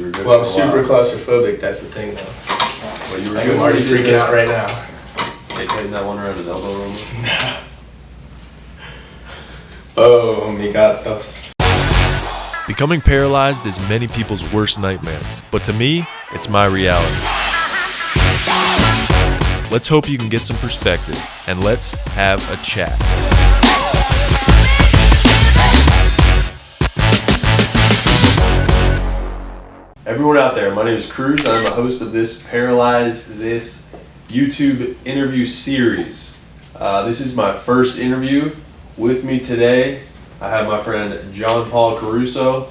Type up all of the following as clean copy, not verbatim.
were good. Well, I'm super claustrophobic. That's the thing, though. But you were I'm already freaking out right now. Hey, hitting that one around his elbow a little bit. Oh, mi gatos. Becoming paralyzed is many people's worst nightmare, but to me, it's my reality. Let's hope you can get some perspective, and let's have a chat. Everyone out there, my name is Cruz. I'm the host of this Paralyze This YouTube interview series. This is my first interview. With me today, I have my friend John Paul Caruso,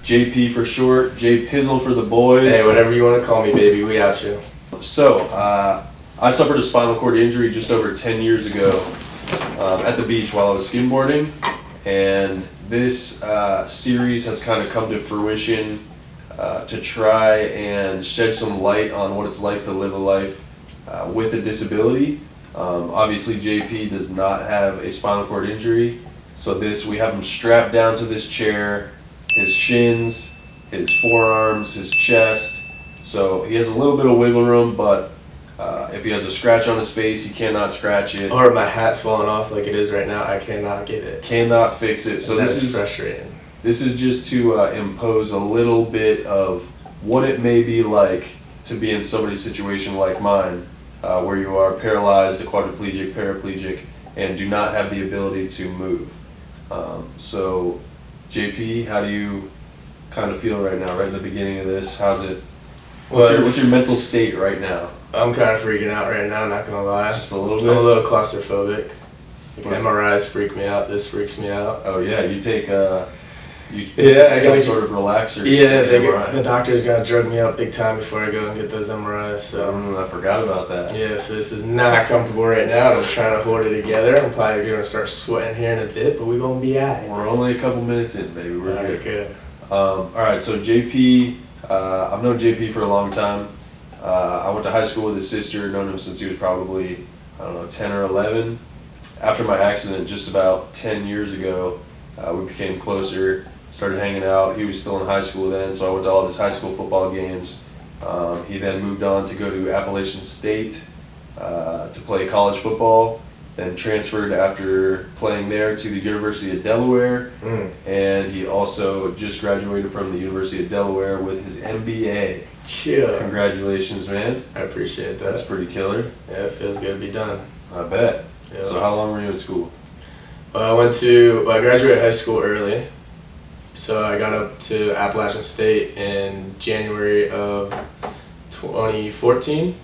JP for short, J Pizzle for the boys. Hey, whatever you want to call me, baby, we out you. So, I suffered a spinal cord injury just over 10 years ago at the beach while I was skimboarding, and this series has kind of come to fruition to try and shed some light on what it's like to live a life with a disability. Obviously, JP does not have a spinal cord injury, so we have him strapped down to this chair, his shins, his forearms, his chest, so he has a little bit of wiggle room, but if he has a scratch on his face, he cannot scratch it. Or my hat's falling off like it is right now, I cannot get it. Cannot fix it. So this is frustrating. This is just to impose a little bit of what it may be like to be in somebody's situation like mine, where you are paralyzed, a quadriplegic, paraplegic, and do not have the ability to move. So, JP, how do you kind of feel right now, right at the beginning of this? How's it? What's your mental state right now? I'm kind of freaking out right now, not gonna lie. Just a little bit? I'm a little claustrophobic. Like MRIs freak me out, this freaks me out. Oh yeah, you take some sort of relaxer. Yeah, the doctor's gotta drug me up big time before I go and get those MRIs. So I forgot about that. Yeah, so this is not comfortable right now. I'm trying to hold it together. I'm probably gonna start sweating here in a bit, but we're gonna be alright. We're only a couple minutes in, baby. We're good. Alright, so JP, I've known JP for a long time. I went to high school with his sister, known him since he was probably, 10 or 11. After my accident just about 10 years ago, we became closer, started hanging out. He was still in high school then, so I went to all of his high school football games. He then moved on to go to Appalachian State to play college football, then transferred after playing there to the University of Delaware, and he also just graduated from the University of Delaware with his MBA. Chill. Congratulations, man. I appreciate that. That's pretty killer. Yeah, it feels good to be done. I bet. Yeah. So how long were you in school? I graduated high school early, so I got up to Appalachian State in January of 2014.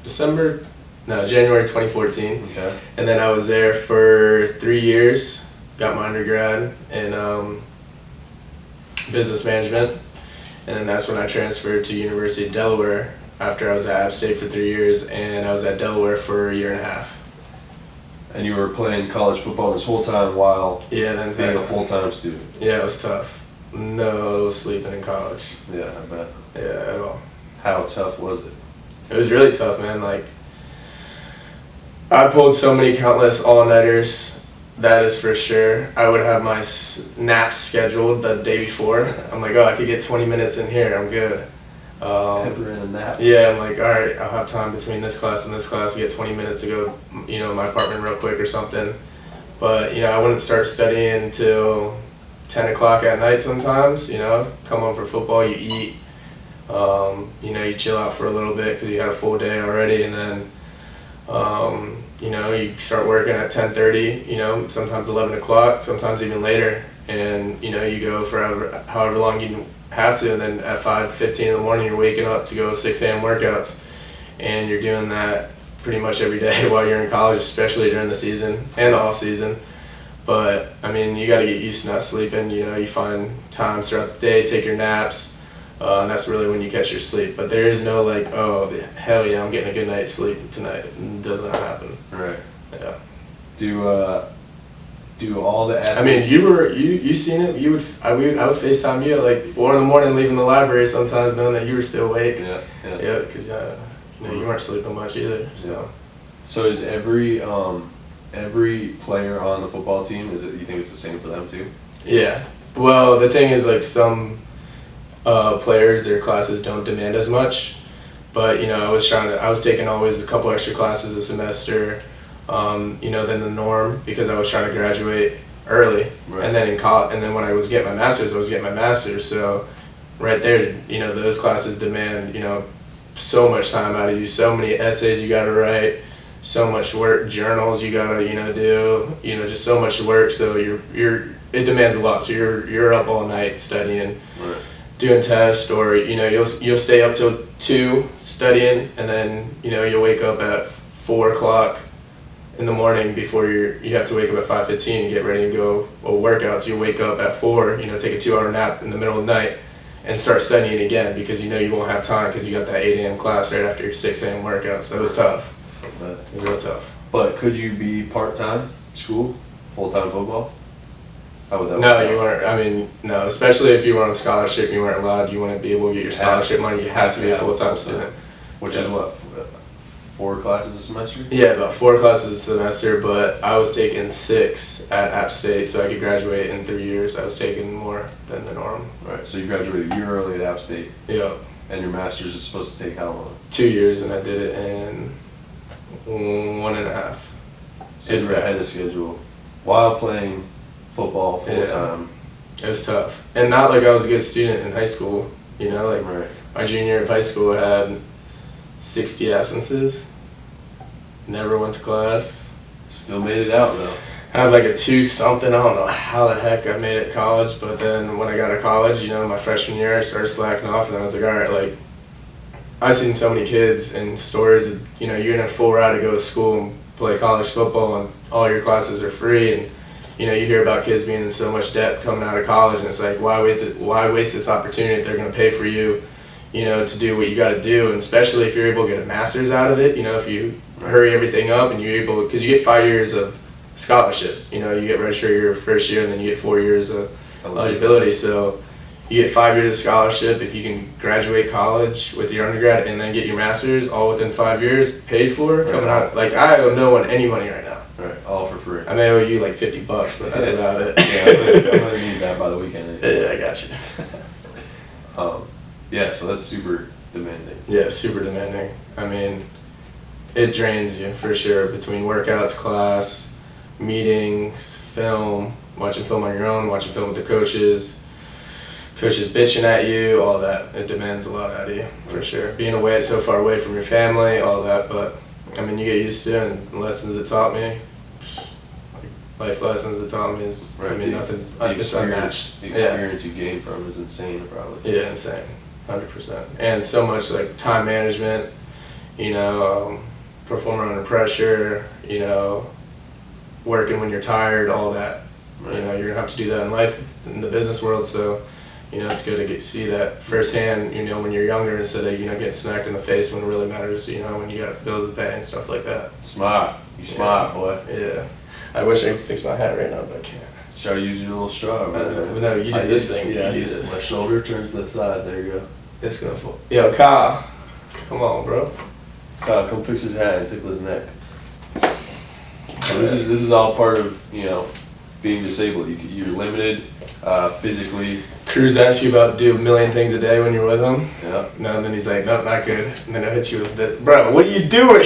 January 2014. Okay. And then I was there for 3 years, got my undergrad in business management, and then that's when I transferred to University of Delaware after I was at App State for 3 years, and I was at Delaware for a year and a half. And you were playing college football this whole time while being a full-time student. Yeah, it was tough. No sleeping in college. Yeah, I bet. Yeah, at all. How tough was it? It was really tough, man. Like, I pulled so many countless all-nighters, that is for sure. I would have my naps scheduled the day before. I'm like, I could get 20 minutes in here, I'm good. Pepper in a nap. Yeah, I'm like, alright, I'll have time between this class and this class to get 20 minutes to go, my apartment real quick or something. But, I wouldn't start studying until 10 o'clock at night sometimes, come home for football, you eat, you chill out for a little bit because you had a full day already, and then, you start working at 10:30, sometimes 11 o'clock, sometimes even later, and, you go for however long you have to, and then at 5:15 in the morning you're waking up to go 6 a.m. workouts, and you're doing that pretty much every day while you're in college, especially during the season and the off season. But you got to get used to not sleeping. You find times throughout the day, take your naps, and that's really when you catch your sleep. But there is no like, hell yeah, I'm getting a good night's sleep tonight. It does not happen. Right. Yeah. Do all the athletes... you seen it. I would FaceTime you at like 4 in the morning, leaving the library sometimes, knowing that you were still awake. Yeah. Yeah, because you weren't sleeping much either. So is every player on the football team, you think it's the same for them too? Yeah. Well, the thing is, like, some players, their classes don't demand as much. But, you know, I was taking always a couple extra classes a semester, you know, than the norm, because I was trying to graduate early. Right. And then and then when I was getting my master's, So right there, you know, those classes demand, you know, so much time out of you, so many essays you got to write, so much work, journals you got to, you know, do, you know, just so much work. So it demands a lot. So you're up all night studying. Right. Doing tests, or, you know, you'll stay up till 2 studying, and then, you know, you'll wake up at 4 o'clock in the morning before you have to wake up at 5:15 and get ready and go work out. So you wake up at 4, you know, take a 2-hour nap in the middle of the night and start studying again, because you know you won't have time because you got that 8 a.m. class right after your 6 a.m. workout. So it was tough. It was real tough. But could you be part-time school, full-time football? How would that No, work you out? weren't. I mean, no, especially if you were on scholarship, you weren't allowed. You wouldn't be able to get your scholarship money. You had to be a full-time student. Which is what, 4 classes a semester? Yeah, about 4 classes a semester, but I was taking 6 at App State, so I could graduate in 3 years. I was taking more than the norm. Right, so you graduated a year early at App State, Yeah, and your master's is supposed to take how long? 2 years, and I did it in 1.5. So you were ahead of schedule while playing football full-time. It was tough. And not like I was a good student in high school, you know, like Right. my junior year of high school I had 60 absences, never went to class. Still made it out though. I had like a 2 something. I don't know how the heck I made it to college, but then when I got to college, you know, my freshman year, I started slacking off, and I was like, all right, like, I've seen so many kids and stories of, you know, you're in a full ride to go to school and play college football, and all your classes are free, and, you know, you hear about kids being in so much debt coming out of college, and it's like, why waste this opportunity if they're going to pay for you, you know, to do what you got to do, and especially if you're able to get a master's out of it, you know, if you hurry everything up and you're able, because you get 5 years of scholarship, you know, you get registered your first year, and then you get 4 years of eligibility, so you get 5 years of scholarship. If you can graduate college with your undergrad and then get your master's all within 5 years, paid for, coming out, like, I owe no one any money right now. Right, all for free. I may owe you like $50, but that's about it. Yeah, I'm gonna need that by the weekend. Yeah, I got you. Yeah, so that's super demanding. Yeah, super demanding. I mean, it drains you for sure, between workouts, class, meetings, film, watching film on your own, watching film with the coaches bitching at you, all that. It demands a lot out of you, for sure. Being away, so far away from your family, all that, but I mean, you get used to it, and the lessons it taught me, life lessons it taught me is, Right, I mean, the it's unmatched. The experience you gain from it is insane, probably. Yeah, insane, 100%. And so much like time management, you know, performing under pressure, you know, working when you're tired, all that. Right. You know, you're gonna have to do that in life, in the business world. So, you know, it's good to see that firsthand. You know, when you're younger, instead of, you know, getting smacked in the face when it really matters. You know, when you got bills to pay and stuff like that. Smart. You smart, boy. Yeah. I wish I could fix my hat right now, but I can't. Try to use your little straw. No, you do this thing. Yeah, you do just this. my shoulder turns to the side. There you go. It's gonna fall. Yo, Kyle, come on, bro. Kyle, come fix his hat and tickle his neck. So this is all part of, you know, being disabled. You're limited physically. Cruz asks you about do a million things a day when you're with him. Yeah. No, and then he's like, nope, not good. And then I hit you with this. Bro, what are you doing?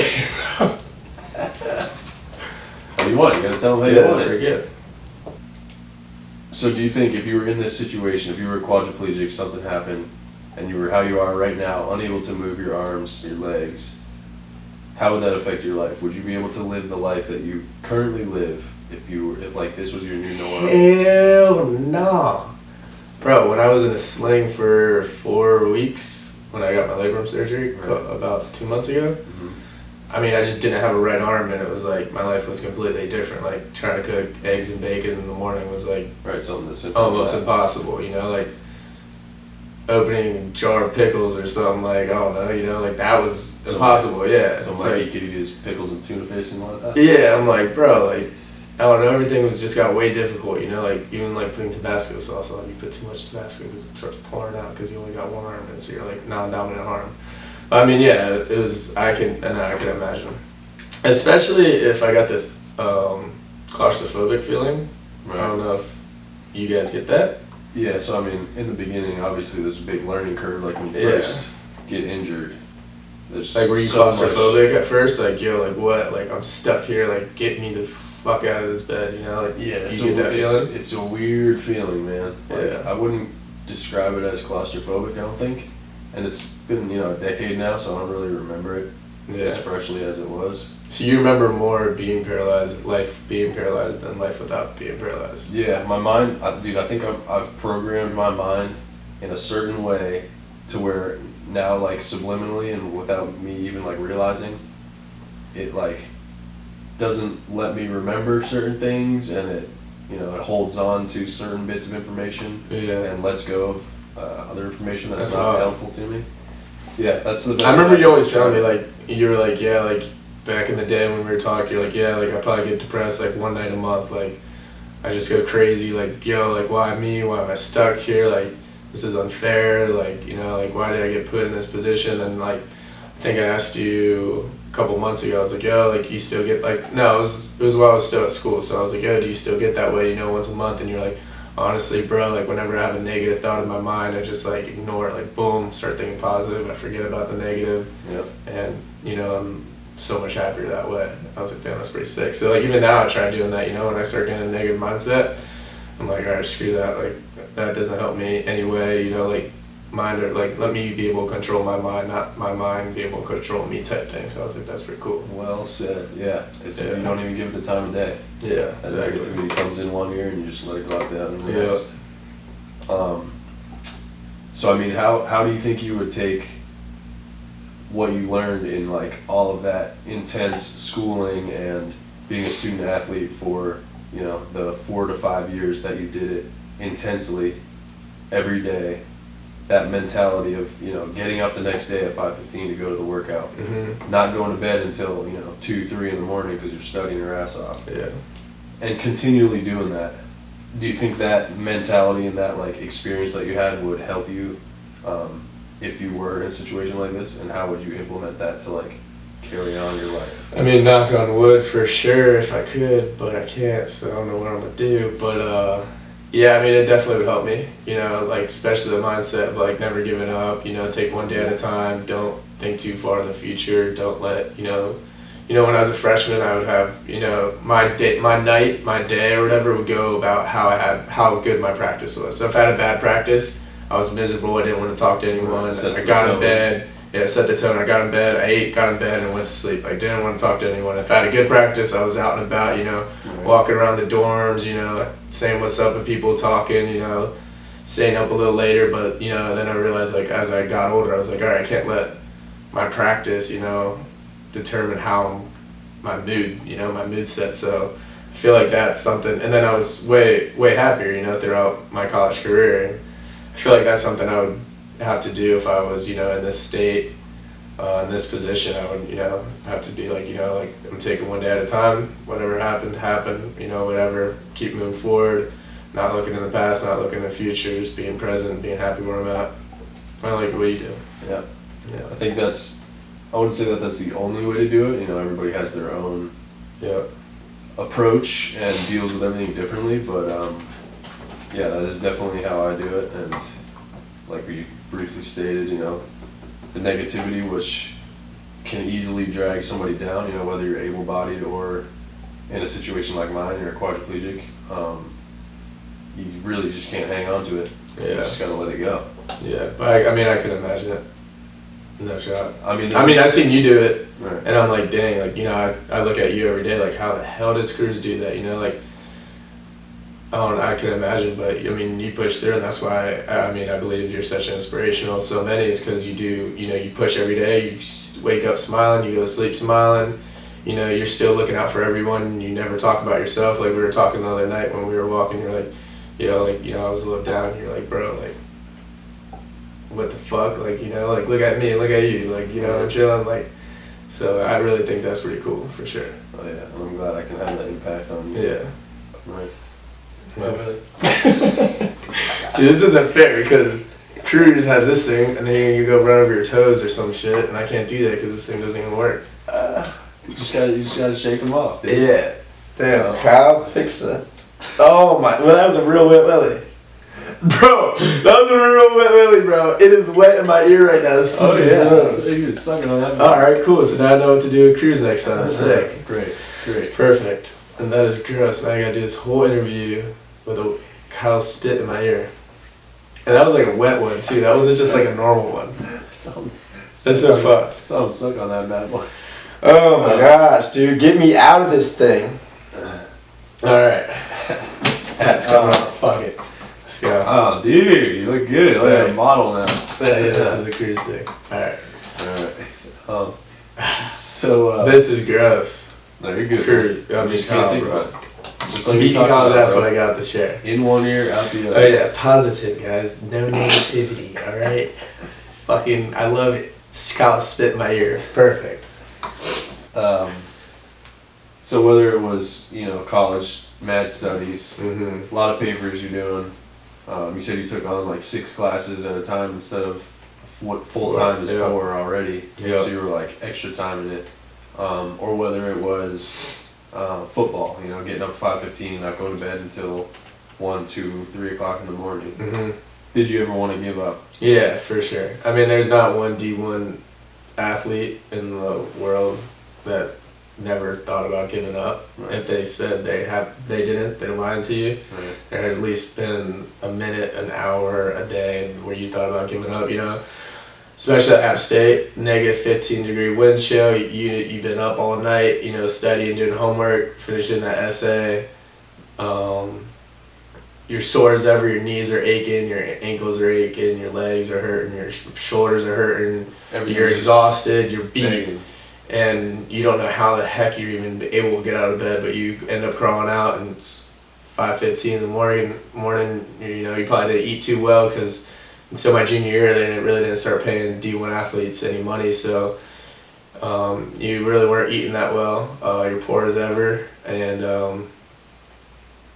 What do you want? You gotta tell him how Yeah, you that's want pretty it. good. So do you think if you were in this situation, if you were quadriplegic, something happened, and you were how you are right now, unable to move your arms, your legs, how would that affect your life? Would you be able to live the life that you currently live if like this was your new norm? Hell no. Bro, when I was in a sling for 4 weeks, when I got my labrum surgery about 2 months ago, I mean, I just didn't have a right arm, and it was like, my life was completely different. Like, trying to cook eggs and bacon in the morning was like, Right, something that's simple. almost impossible, you know, like opening a jar of pickles or something, like, I don't know, you know, like that was impossible, yeah. So It's Mikey like, could eat his pickles and tuna fish and all that? yeah, I'm like, bro, like, I don't know, everything was just got way difficult, you know, like, even like putting Tabasco sauce on, you put too much Tabasco because it starts pouring out because you only got one arm, and so you're like non-dominant arm. I mean, yeah, it was, I can imagine. Especially if I got this claustrophobic feeling. Right. I don't know if you guys get that. Yeah, so I mean, in the beginning, obviously there's a big learning curve, like when you Yeah. first get injured. There's Like, were you so much- claustrophobic at first? Like, yo, like what? Like, I'm stuck here. Like, get me the fuck out of this bed. You know? Like, Yeah, you get that feeling. it's a weird feeling, man. Like, Yeah. I wouldn't describe it as claustrophobic, I don't think. And it's been, a decade now, so I don't really remember it as Yeah. freshly as it was. So you remember more being paralyzed, life being paralyzed, than life without being paralyzed. Yeah, my mind, dude, I think I've programmed my mind in a certain way to where now, like, subliminally and without me even, like, realizing, it, like, doesn't let me remember certain things, and it, it holds on to certain bits of information Yeah. and lets go of other information that's That's not wild. helpful to me. Yeah, that's the best. I remember way you always can telling me, describe like, you were like, yeah, like, back in the day when we were talking, you're like, yeah, like, I probably get depressed, like, one night a month, like, I just go crazy, like, yo, like, why me? Why am I stuck here? Like, this is unfair, like, like, why did I get put in this position? And, like, I think I asked you a couple months ago, I was like, yo, like, you still get, like, no, it was while I was still at school, so I was like, yo, do you still get that way, once a month? And you're like, honestly, bro, like, whenever I have a negative thought in my mind, I just, like, ignore it, like, boom, start thinking positive, I forget about the negative. Yep. And, I'm so much happier that way. I was like, damn, that's pretty sick. So, like, even now I try doing that, when I start getting a negative mindset, I'm like, all right, screw that. Like, that doesn't help me anyway, like, mind, or, like, let me be able to control my mind, not my mind be able to control me type thing. So I was like, that's pretty cool. Well said. Yeah, it's Yeah. you don't even give it the time of day. Yeah, That exactly. negativity comes in one ear and you just let it go out the other. Yeah. Next. So I mean, how do you think you would take what you learned in, like, all of that intense schooling and being a student athlete for the 4 to 5 years that you did it intensely every day? That mentality of getting up the next day at 5:15 to go to the workout, Mm-hmm. not going to bed until 2, 3 in the morning because you're studying your ass off, Yeah. and continually doing that. Do you think that mentality and that, like, experience that you had would help you if you were in a situation like this, and how would you implement that to, like, carry on your life? I mean, knock on wood for sure if I could, but I can't, so I don't know what I'm gonna do. But yeah, I mean, it definitely would help me, like, especially the mindset of, like, never giving up, take one day at a time, don't think too far in the future, don't let, when I was a freshman, I would have, my day or whatever would go about how good my practice was. So if I had a bad practice, I was miserable, I didn't want to talk to anyone, Sets I the got in tone. bed, set the tone, I got in bed, I ate, got in bed, and went to sleep. I didn't want to talk to anyone. If I had a good practice, I was out and about, walking around the dorms, saying what's up with people, talking, staying up a little later, but, then I realized, like, as I got older, I was like, all right, I can't let my practice, determine how my mood set. So I feel like that's something, and then I was way happier, throughout my college career, and I feel like that's something I would have to do if I was, in this state, in this position. I would, have to be like, like, I'm taking one day at a time, whatever happened, whatever, keep moving forward, not looking in the past, not looking in the future, just being present, being happy where I'm at. I like the way you do. Yeah. Yeah. I think I wouldn't say that that's the only way to do it. Everybody has their own Yeah. approach and deals with everything differently, but yeah, that is definitely how I do it. And like we briefly stated, the negativity, which can easily drag somebody down, whether you're able-bodied or in a situation like mine, you're a quadriplegic, you really just can't hang on to it. You Yeah. just gotta let it go. Yeah. But I mean, I can imagine it. No shot. I mean, I've seen you do it. right. And I'm like, dang, like, I look at you every day, like, how the hell does Cruz do that? Like, I can imagine, but I mean, you push through, and that's why, I believe you're such an inspirational to so many, is because you do, you push every day, you wake up smiling, you go to sleep smiling, you're still looking out for everyone, you never talk about yourself. Like, we were talking the other night when we were walking, you're like, I was a little down, and you're like, bro, like, what the fuck, like, like, look at me, look at you, like, I'm chilling, like, so I really think that's pretty cool, for sure. Oh yeah, and I'm glad I can have that impact on you. Yeah. Right. Yeah. See, this isn't fair, because Cruz has this thing, and then you go run over your toes or some shit, and I can't do that because this thing doesn't even work. You just gotta shake them off, dude. Yeah. Damn, Kyle, fix that. Oh my, well, that was a real wet willy. Bro, that was a real wet willy, bro. It is wet in my ear right now. It's fucking gross. He was sucking on that. Alright, cool. So now I know what to do with cruise next time. Sick. Great. Perfect. And that is gross. Now I gotta do this whole interview with a cow spit in my ear. And that was like a wet one too. That wasn't just like a normal one. That's so fucked. Some suck on that bad boy. Oh my gosh, dude. Get me out of this thing. Alright. Hat's coming off. Fuck it. Let's go. Oh, dude, you look good. Look like a model now. Yeah, this is a cruise stick. Alright. So, this is gross. no, you're good. Cruise. You just can't think about it. Just like Beating you talked Kyle's about, ass bro. what I got to share. In one ear, out the other. Oh yeah, positive guys. No negativity, alright? Fucking, I love it. Kyle spit in my ear. Perfect. So whether it was, college, mad studies, Mm-hmm. a lot of papers you're doing, you said you took on like 6 classes at a time instead of what full time is Yeah. 4 already. Yeah. So you were like extra time in it. Or whether it was football, getting up 5:15, not going to bed until 1, 2, 3 o'clock in the morning. Mm-hmm. Did you ever want to give up? Yeah, for sure. I mean, there's not one D1 athlete in the world that never thought about giving up. Right. If they said they didn't, they're lying to you. Right. There has at least been a minute, an hour, a day where you thought about giving up, Especially at App State, negative 15-degree wind chill. You've been up all night, studying, doing homework, finishing that essay. You're sore as ever, your knees are aching, your ankles are aching, your legs are hurting, your shoulders are hurting, you're exhausted, you're beat, Begging. and you don't know how the heck you're even able to get out of bed, but you end up crawling out, and it's 5:15 in the morning. You probably didn't eat too well, because until my junior year, they really didn't start paying D1 athletes any money, so you really weren't eating that well. You're poor as ever, and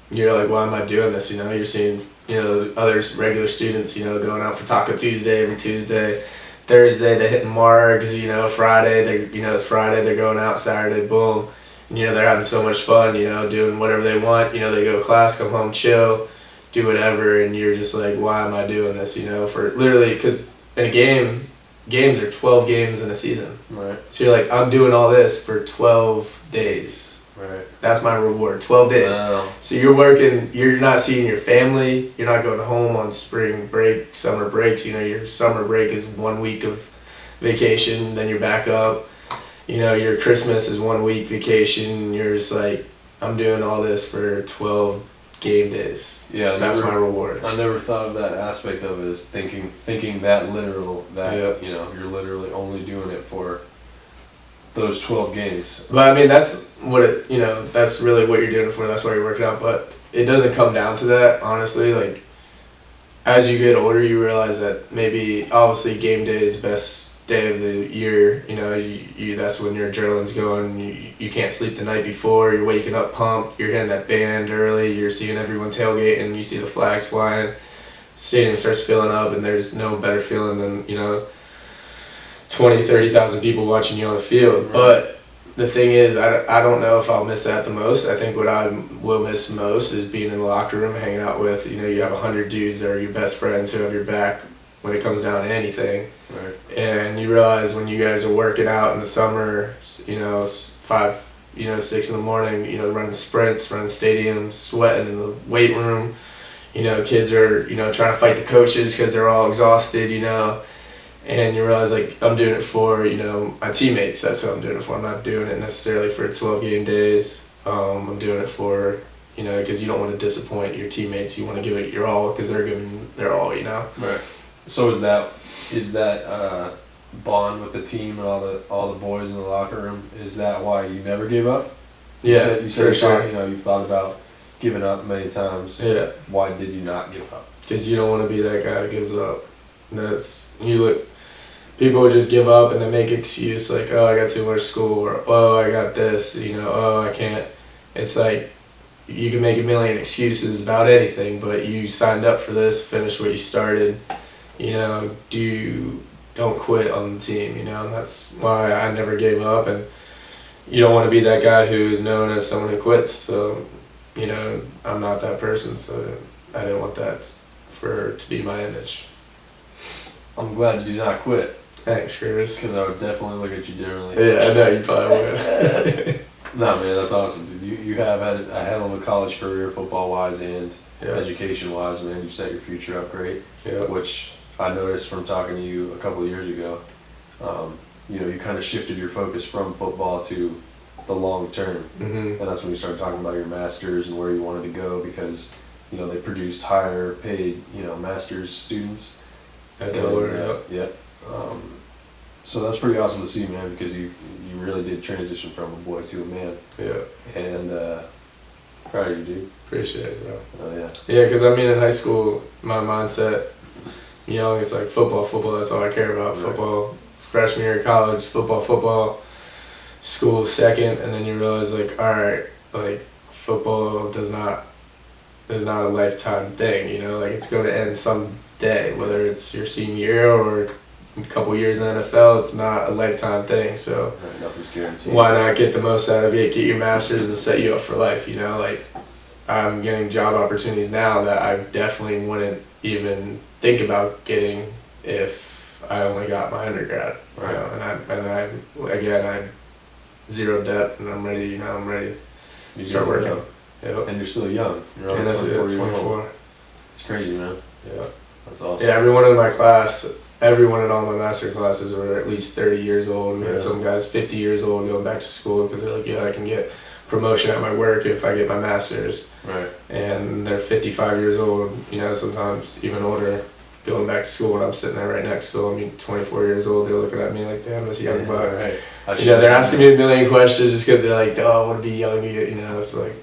you're like, why am I doing this? You're seeing, other regular students, going out for Taco Tuesday every Tuesday. Thursday, they're hitting margs, Friday, it's Friday, they're going out, Saturday, boom. And, they're having so much fun, doing whatever they want. They go to class, come home, chill, do whatever. And you're just like, why am I doing this, for literally, because in a game, games are 12 games in a season. Right. So you're like, I'm doing all this for 12 days. Right. That's my reward, 12 days. Wow. So you're working, you're not seeing your family, you're not going home on spring break, summer breaks. Your summer break is 1 week of vacation, then you're back up. Your Christmas is 1 week vacation. You're just like, I'm doing all this for 12 game days. Yeah, that's my reward. I never thought of that aspect of it as thinking that literal, that, Yep. you're literally only doing it for those 12 games. But I mean, that's what that's really what you're doing it for. That's why you're working out. But it doesn't come down to that, honestly. Like, as you get older, you realize that maybe, obviously, game day is the best day of the year. That's when your adrenaline's going. You can't sleep the night before. You're waking up pumped. You're hitting that band early. You're seeing everyone tailgating. You see the flags flying. Stadium starts filling up, and there's no better feeling than 20, 30,000 people watching you on the field. Right. But the thing is, I don't know if I'll miss that the most. I think what I will miss most is being in the locker room, hanging out with, you have 100 dudes that are your best friends who have your back when it comes down to anything. Right. And you realize when you guys are working out in the summer, 5, 6 in the morning, running sprints, running stadiums, sweating in the weight room. Kids are, trying to fight the coaches because they're all exhausted, And you realize, like, I'm doing it for, my teammates. That's what I'm doing it for. I'm not doing it necessarily for 12 game days. I'm doing it for, because you don't want to disappoint your teammates. You want to give it your all because they're giving their all, Right. So is that bond with the team and all the boys in the locker room, is that why you never gave up? Yeah, you said for sure. You've thought about giving up many times. Yeah. Why did you not give up? Because you don't want to be that guy that gives up. People would just give up and then make excuse like, oh, I got too much school, or oh, I got this, oh, I can't. It's like, you can make a million excuses about anything, but you signed up for this, finish what you started, don't quit on the team, and that's why I never gave up. And you don't want to be that guy who is known as someone who quits, so, I'm not that person, so I didn't want that to be my image. I'm glad you did not quit, Thanks, Chris. because I would definitely look at you differently. Yeah, I know you probably would. No, man, that's awesome, dude. You have had a hell of a college career, football-wise and Yeah. education-wise, man. You set your future up great, Yeah. which I noticed from talking to you a couple of years ago. You kind of shifted your focus from football to the long term. Mhm. And that's when you started talking about your masters and where you wanted to go, because, they produced higher paid, master's students. At Delaware. Yeah. So that's pretty awesome to see, man, because you really did transition from a boy to a man. Yeah. And proud of you, dude. Appreciate it, bro. Oh, yeah. Yeah, because I mean, in high school, my mindset, it's like football. That's all I care about. Right. Football. Freshman year of college, football. School second, and then you realize, like, all right, like, football is not a lifetime thing. Like, it's going to end someday, whether it's your senior year or a couple years in the NFL. It's not a lifetime thing. So Right, nothing's guaranteed. why not get the most out of it, get your master's, and set you up for life? Like, I'm getting job opportunities now that I definitely wouldn't even think about getting if I only got my undergrad. Right. And I zero debt, and I'm ready. I'm ready You to start never working. know. Yep. And you're still young. You're only And that's 24 it. years old. 24. It's crazy, man. Yeah. That's awesome. Yeah. Everyone in my class, everyone in all my master classes were at least 30 years old. We had Yeah. some guys 50 years old going back to school because they're like, yeah, I can get promotion at my work if I get my master's. Right. And they're 55 years old. Sometimes even older, going back to school, and I'm sitting there right next to them. 24 years old. They're looking at me like, damn, this young buck. Right. They're asking me a million questions just because they're like, oh, I want to be young again. It's like,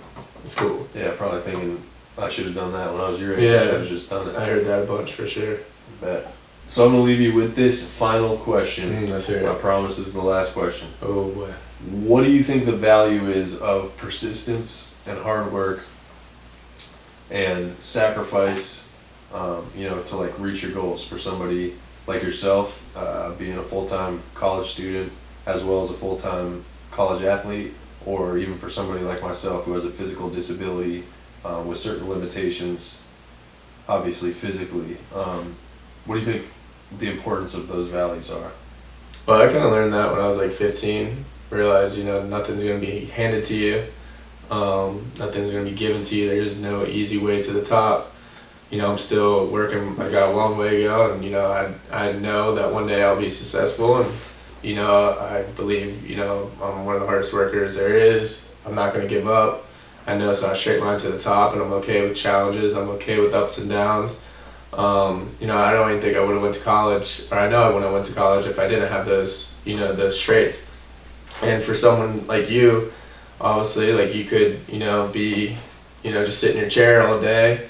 it's cool. Yeah, probably thinking I should have done that when I was your age. Yeah. I should have just done it. I heard that a bunch for sure. Bet. So I'm gonna leave you with this final question. Let's hear I it. promise this is the last question. Oh boy. What do you think the value is of persistence and hard work and sacrifice, to like reach your goals for somebody like yourself, being a full-time college student as well as a full-time college athlete, or even for somebody like myself who has a physical disability with certain limitations, obviously physically. What do you think the importance of those values are? Well, I kind of learned that when I was like 15. Realized, nothing's going to be handed to you. Nothing's going to be given to you. There's no easy way to the top. I'm still working. I got a long way to go, and I know that one day I'll be successful. And I believe I'm one of the hardest workers there is. I'm not going to give up. I know it's not a straight line to the top, and I'm okay with challenges. I'm okay with ups and downs. I don't even think I would have went to college, or I know I wouldn't have went to college if I didn't have those those traits. And for someone like you, obviously, like you could be just sit in your chair all day,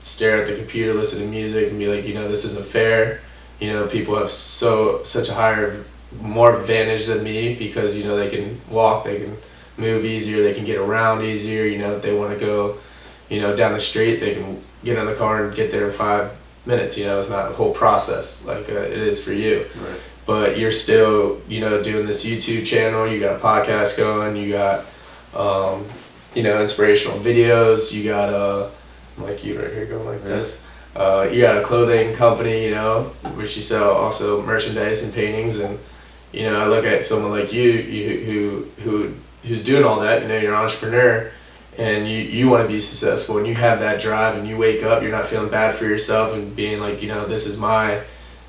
stare at the computer, listen to music, and be like, this isn't fair. People have such a more advantage than me because they can walk, they can move easier, they can get around easier. If they want to go down the street, they can get in the car and get there in 5 minutes. It's not a whole process like it is for you. Right. But you're still doing this YouTube channel, you got a podcast going, you got inspirational videos, you got I'm like you right here going like this. You got a clothing company, which you sell also merchandise and paintings, and I look at someone like you who's doing all that. You're an entrepreneur, and you want to be successful, and you have that drive, and you wake up, you're not feeling bad for yourself, and being like, this is my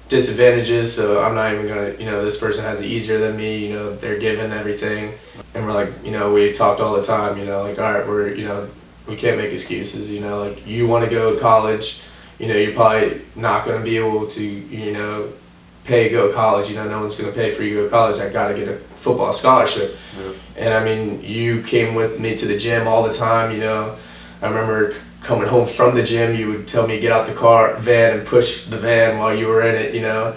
disadvantages, so I'm not even gonna, this person has it easier than me, they're given everything, and we're like, we talked all the time, like, all right, we're, we can't make excuses, like, you want to go to college, you're probably not going to be able to, pay to go to college, no one's going to pay for you to go to college. I got to get a football scholarship. Yeah. And I mean, you came with me to the gym all the time, I remember coming home from the gym, you would tell me get out the van and push the van while you were in it,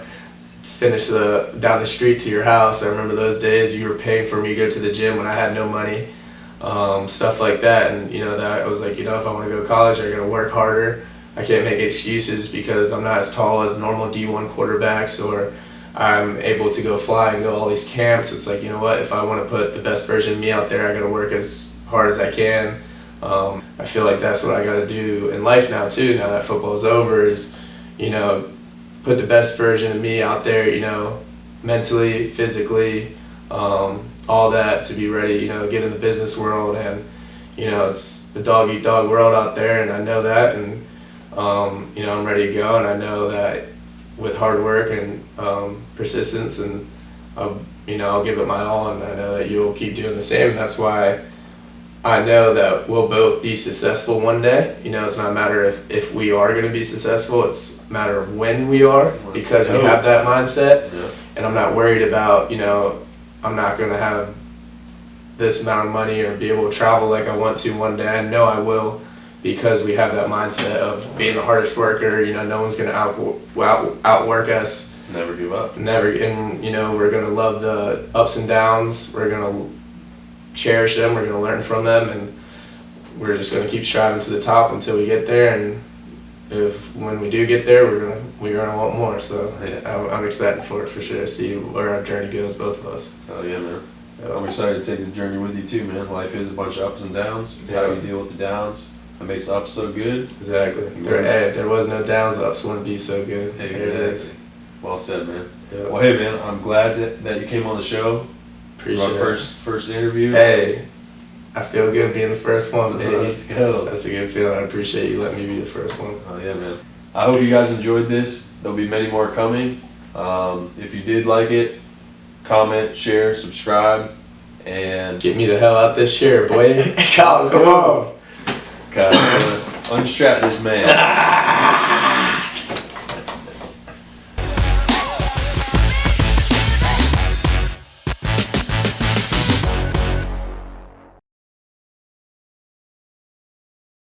finish down the street to your house. I remember those days you were paying for me to go to the gym when I had no money, stuff like that. And that I was like, if I want to go to college, I got to work harder. I can't make excuses because I'm not as tall as normal D1 quarterbacks, or I'm able to go fly and go all these camps. It's like, if I want to put the best version of me out there, I got to work as hard as I can. I feel like that's what I got to do in life now too. Now that football's over, is, you know, put the best version of me out there, you know, mentally, physically, all that, to be ready, you know, get in the business world. And, you know, it's the dog eat dog world out there, and I know that, and you know, I'm ready to go, and I know that with hard work and persistence, and you know, I'll give it my all, and I know that you'll keep doing the same. And that's why I know that we'll both be successful one day. You know, it's not a matter if we are going to be successful, it's a matter of when we are, because we have that mindset. Yeah. And I'm not worried about, you know, I'm not going to have this amount of money or be able to travel like I want to one day. I know I will, because we have that mindset of being the hardest worker. You know, no one's going to outwork us. Never give up. Never. And, you know, we're going to love the ups and downs. We're going to cherish them. We're going to learn from them. And we're just going to keep striving to the top until we get there. And when we do get there, we're gonna want more. So yeah. I'm excited for it, for sure. See where our journey goes, both of us. Oh yeah, man. I'm excited to take the journey with you too, man. Life is a bunch of ups and downs. It's how you deal with the downs that makes the ups so good. Exactly. If there was no downs, the ups wouldn't be so good. Exactly. There it is. Well said, man. Yep. Well, hey, man, I'm glad that you came on the show. Appreciate our it. first interview. Hey, I feel good being the first one, baby. Let's go. That's a good feeling. I appreciate you letting me be the first one. Oh yeah, man. I hope you guys enjoyed this. There'll be many more coming. If you did like it, comment, share, subscribe, and get me the hell out this chair, boy. Come on. God, unstrap this man.